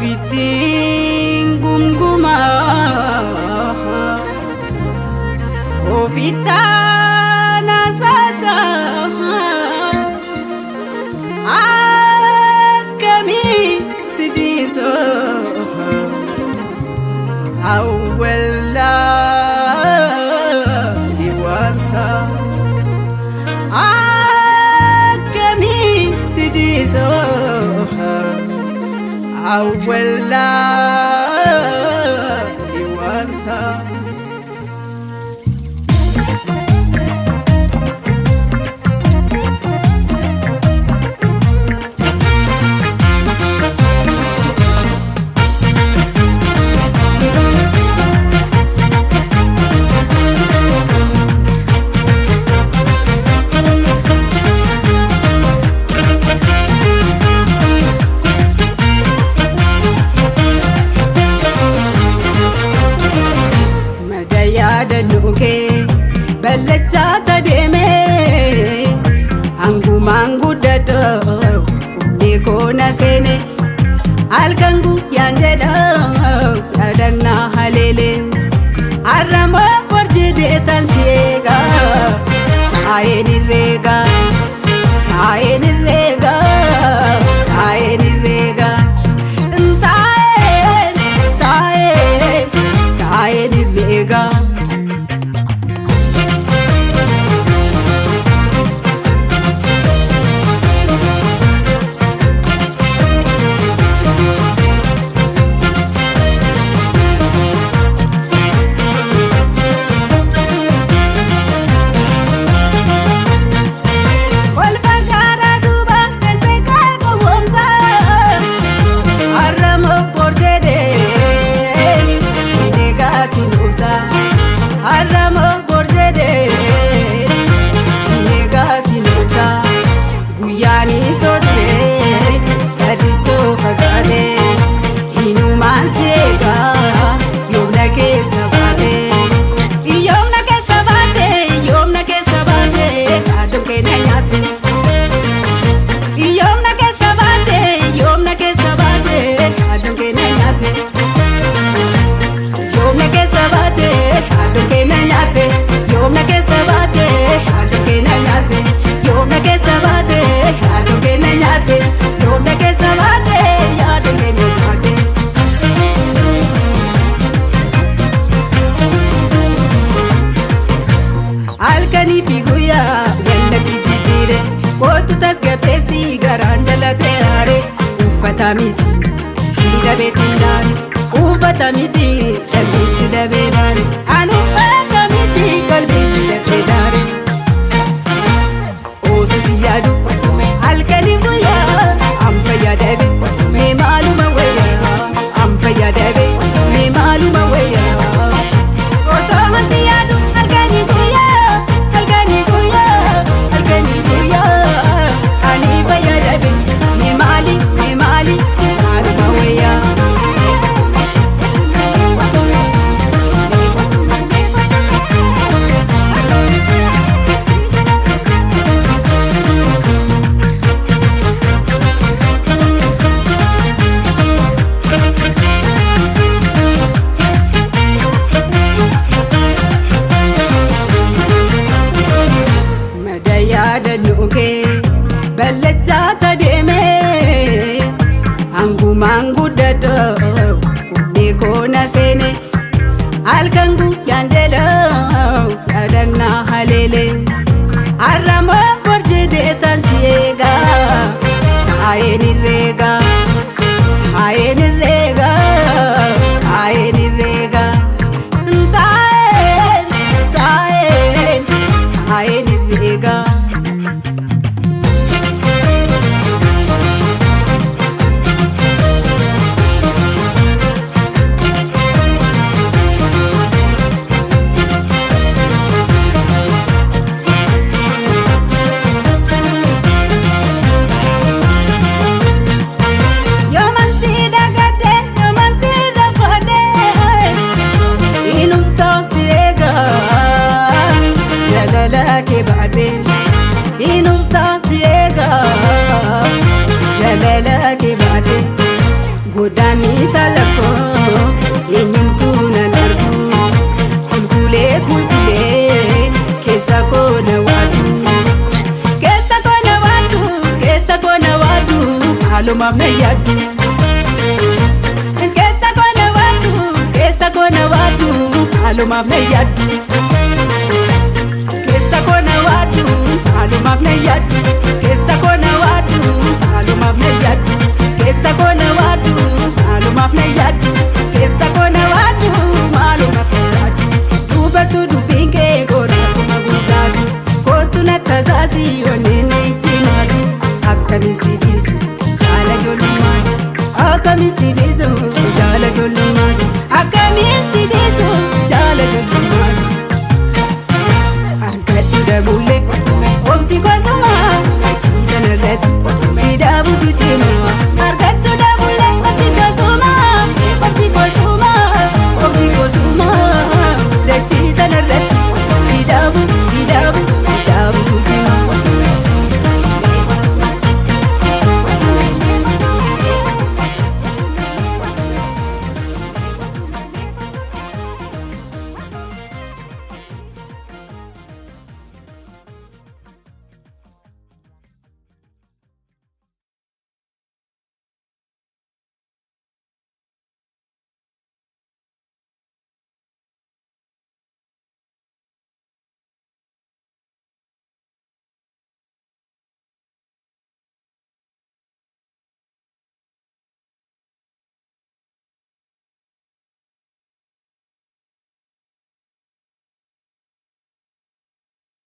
ofitin gumguma ofitana sasa akami sidiso awella liwansa akami sidiso awella liwansa Balacha tademe angu mangu dato niko nasene alkangu yanjeda adana halele arama porjide tansiega ayeni rega ayeni rega ayeni rega tae tae ayeni rega Aramo borjede sinega sinusa guyani sote kadiso fagade inuman sega yomna ke sabate yomna ke sabate adoke nanyate yomna ke sabate adoke nanyate yomna ke sabate adoke nanyate yomna ke sabate adoke nanyate yomna ke sabate adoke nanyate yomna ke sabate adoke nanyate alkani figuya yalla kijitire kotu tasgabesi garanjala teare ufata miti sida betindani ufata miti kalbi sida bedani anu ufata miti kalbi sida bedani oso siyadu alkani guya ampa yadabe me maluma waya ampa yadabe me maluma waya oso siyadu alkani guya ani bayadabe me mali maluma waya Balacha tademe angu mangu dato niko nasene alkangu yanjeda adana halele arama porjide tansiega ayeni rega ayeni rega ayeni rega tae tae ayeni rega Godaanni salakoo eenyumtuu nan argu kulkulee kulkulee keessa koo na waadu keessa koo na waadu keessa koo na waadu haalumaaf na yaadu keessa koo na waadu keessa koo na waadu haalumaaf na yaadu keessa koo na waadu haalumaaf na yaadu keessa koo na waadu haalumaaf na yaadu keessa koo na waadu haalumaaf na yaadu keessa